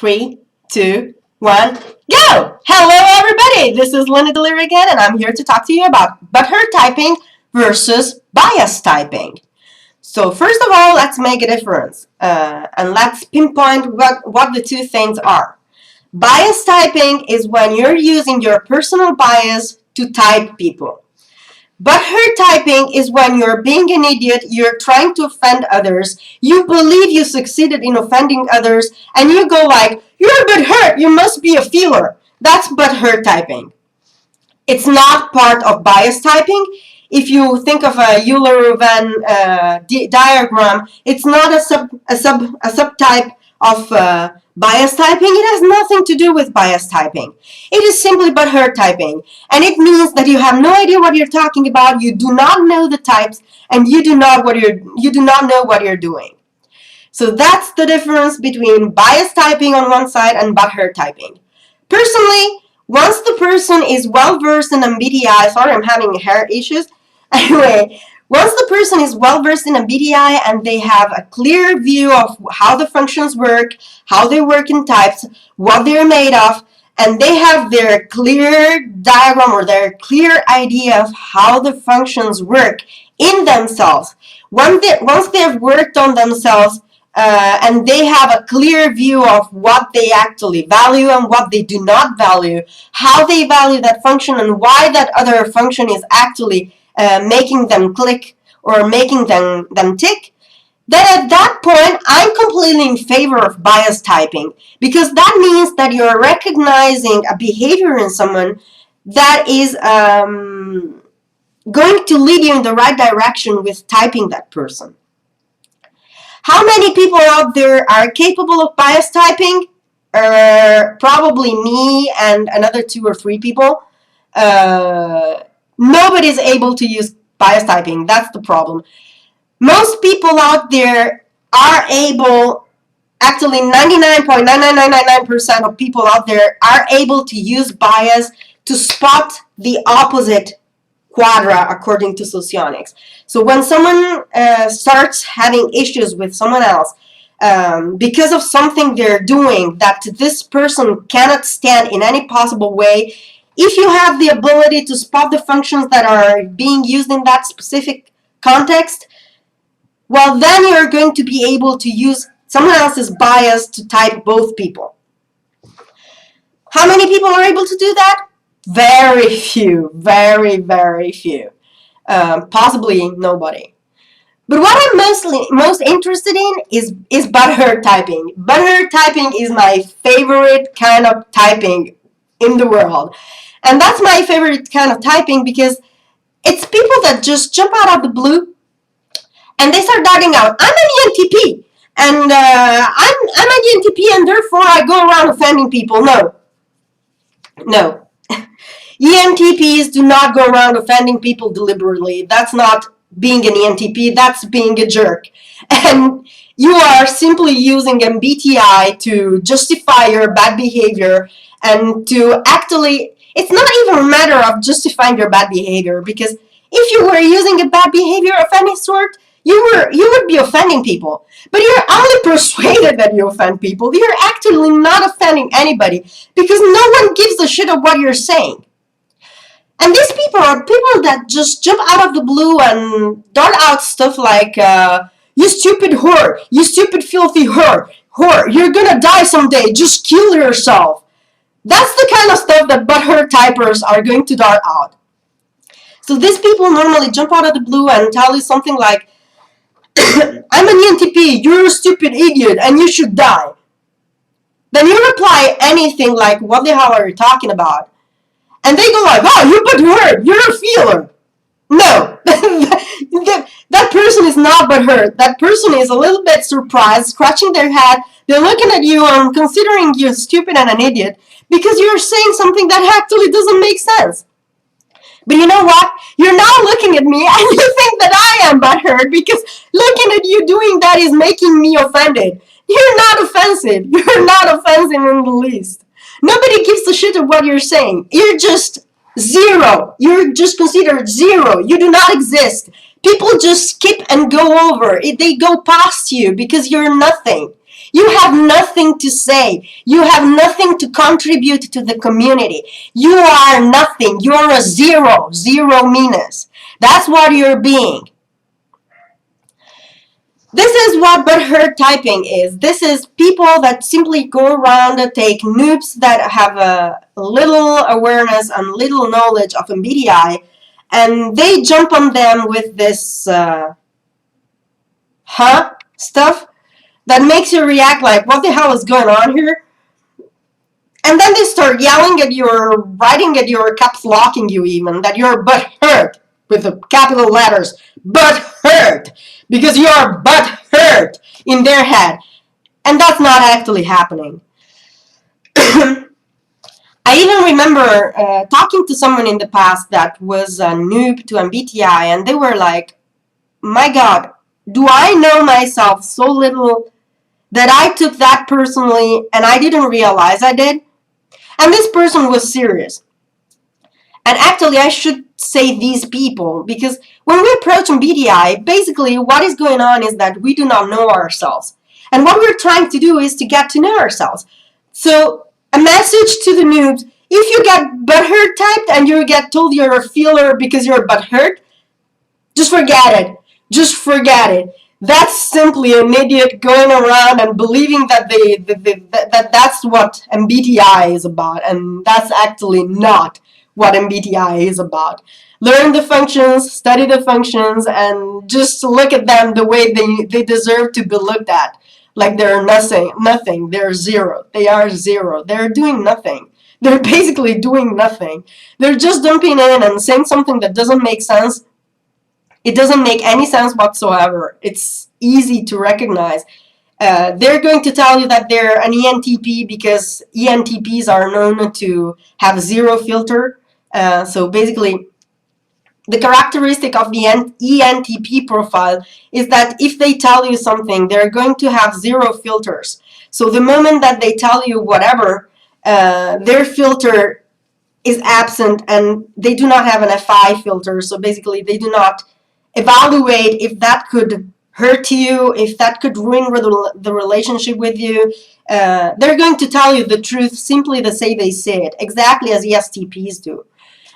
3, 2, 1, go! Hello everybody, this is Linda Deliri again, and I'm here to talk to you about butthurt typing versus bias typing. So first of all, let's make a difference, and let's pinpoint what the two things are. Bias typing is when you're using your personal bias to type people. Butthurt typing is when you're being an idiot, you're trying to offend others, you believe you succeeded in offending others, and you go like, you're a bit hurt, you must be a feeler. That's butthurt typing. It's not part of bias typing. If you think of a Euler-Van diagram, it's not a subtype of bias typing. It has nothing to do with bias typing. It is simply butthurt typing, and it means that you have no idea what you're talking about. You do not know the types, and you do not know what you're doing. So that's the difference between bias typing on one side and butthurt typing. Personally, once the person is well versed in MBTI, sorry, I'm having hair issues. Anyway, once the person is well versed in MBTI and they have a clear view of how the functions work, how they work in types, what they're made of, and they have their clear diagram or their clear idea of how the functions work in themselves, once they've worked on themselves, and they have a clear view of what they actually value and what they do not value, how they value that function and why that other function is actually making them click or making them tick, then at that point, I'm completely in favor of bias typing, because that means that you're recognizing a behavior in someone that is going to lead you in the right direction with typing that person. How many people out there are capable of bias typing? Probably me and another 2 or 3 people. Nobody's able to use bias typing. That's the problem. Most people out there are able, actually 99.99999% of people out there are able to use bias to spot the opposite quadra according to socionics. So when someone starts having issues with someone else because of something they're doing that this person cannot stand in any possible way, if you have the ability to spot the functions that are being used in that specific context, well, then you're going to be able to use someone else's bias to type both people. How many people are able to do that? Very few, very, very few. Possibly nobody. But what I'm most interested in is butthurt typing. Butthurt typing is my favorite kind of typing in the world. And that's my favorite kind of typing because it's people that just jump out of the blue and they start darting out, I'm an ENTP, and I'm an ENTP, and therefore I go around offending people. No. ENTPs do not go around offending people deliberately. That's not being an ENTP, that's being a jerk. And you are simply using MBTI to justify your bad behavior and to actually, it's not even a matter of justifying your bad behavior, because if you were using a bad behavior of any sort, you would be offending people. But you're only persuaded that you offend people. You're actually not offending anybody because no one gives a shit of what you're saying. And these people are people that just jump out of the blue and dart out stuff like, you stupid whore, you stupid filthy whore, you're gonna die someday, just kill yourself. That's the kind of stuff that butthurt typers are going to dart out. So these people normally jump out of the blue and tell you something like, I'm an ENTP, you're a stupid idiot, and you should die. Then you reply anything like, what the hell are you talking about? And they go like, oh, you butthurt, you're a feeler. No, that person is not butthurt. That person is a little bit surprised, scratching their head. They're looking at you and considering you stupid and an idiot because you're saying something that actually doesn't make sense. But you know what? You're now looking at me and you think that I am butthurt because looking at you doing that is making me offended. You're not offensive. You're not offensive in the least. Nobody gives a shit of what you're saying. You're just zero. You're just considered zero. You do not exist. People just skip and go over. They go past you because you're nothing. You have nothing to say. You have nothing to contribute to the community. You are nothing. You're a zero. Zero meanness. That's what you're being. This is what butthurt typing is. This is people that simply go around and take noobs that have a little awareness and little knowledge of MBTI, and they jump on them with this stuff that makes you react like, what the hell is going on here? And then they start yelling at you, or writing at you, or caps locking you even, that you're butthurt with the capital letters, butthurt, because you're butthurt in their head. And that's not actually happening. I even remember talking to someone in the past that was a noob to MBTI, and they were like, my God, do I know myself so little that I took that personally and I didn't realize I did? And this person was serious. And actually, I should say these people, because when we approach MBTI, basically what is going on is that we do not know ourselves. And what we're trying to do is to get to know ourselves. So, a message to the noobs: if you get butthurt typed and you get told you're a feeler because you're butthurt, just forget it. Just forget it. That's simply an idiot going around and believing that that's what MBTI is about, and that's actually not what MBTI is about. Learn the functions, study the functions, and just look at them the way they deserve to be looked at. Like they're nothing. They're zero. They are zero. They're doing nothing. They're basically doing nothing. They're just jumping in and saying something that doesn't make sense. It doesn't make any sense whatsoever. It's easy to recognize. They're going to tell you that they're an ENTP because ENTPs are known to have zero filter. So basically, the characteristic of the ENTP profile is that if they tell you something, they're going to have zero filters. So the moment that they tell you whatever, their filter is absent, and they do not have an FI filter. So basically, they do not evaluate if that could hurt you, if that could ruin the relationship with you. They're going to tell you the truth simply the say they say it, exactly as ESTPs do.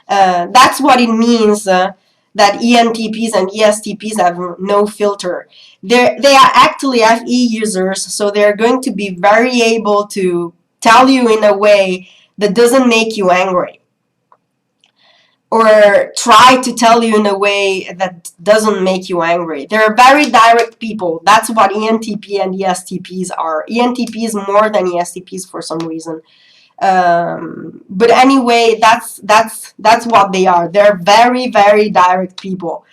That's what it means that ENTPs and ESTPs have no filter. They are actually FE users, so they're going to be very able to tell you in a way that doesn't make you angry, or try to tell you in a way that doesn't make you angry. They're very direct people. That's what ENTP and ESTPs are. ENTPs more than ESTPs for some reason. But anyway, that's what they are. They're very, very direct people.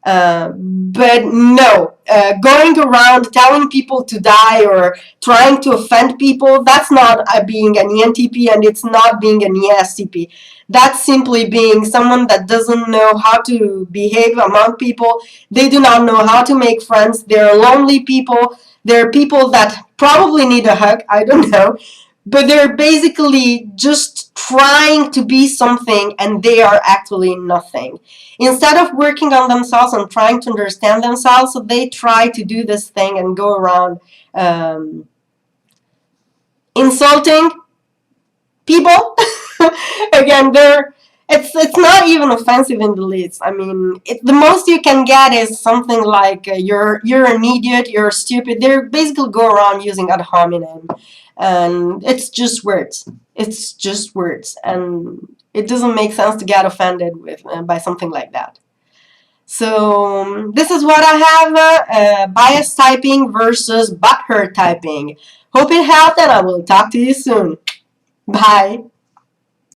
But no, going around telling people to die or trying to offend people, that's not being an ENTP, and it's not being an ESTP. That's simply being someone that doesn't know how to behave among people. They do not know how to make friends. They're lonely people. They're people that probably need a hug. I don't know. But they're basically just trying to be something, and they are actually nothing. Instead of working on themselves and trying to understand themselves, so they try to do this thing and go around insulting people. Again, it's not even offensive in the least. I mean, the most you can get is something like you're an idiot, you're stupid. They basically go around using ad hominem, and it's just words. It's just words, and it doesn't make sense to get offended with by something like that. So this is what I have: bias typing versus butthurt typing. Hope it helped, and I will talk to you soon. Bye.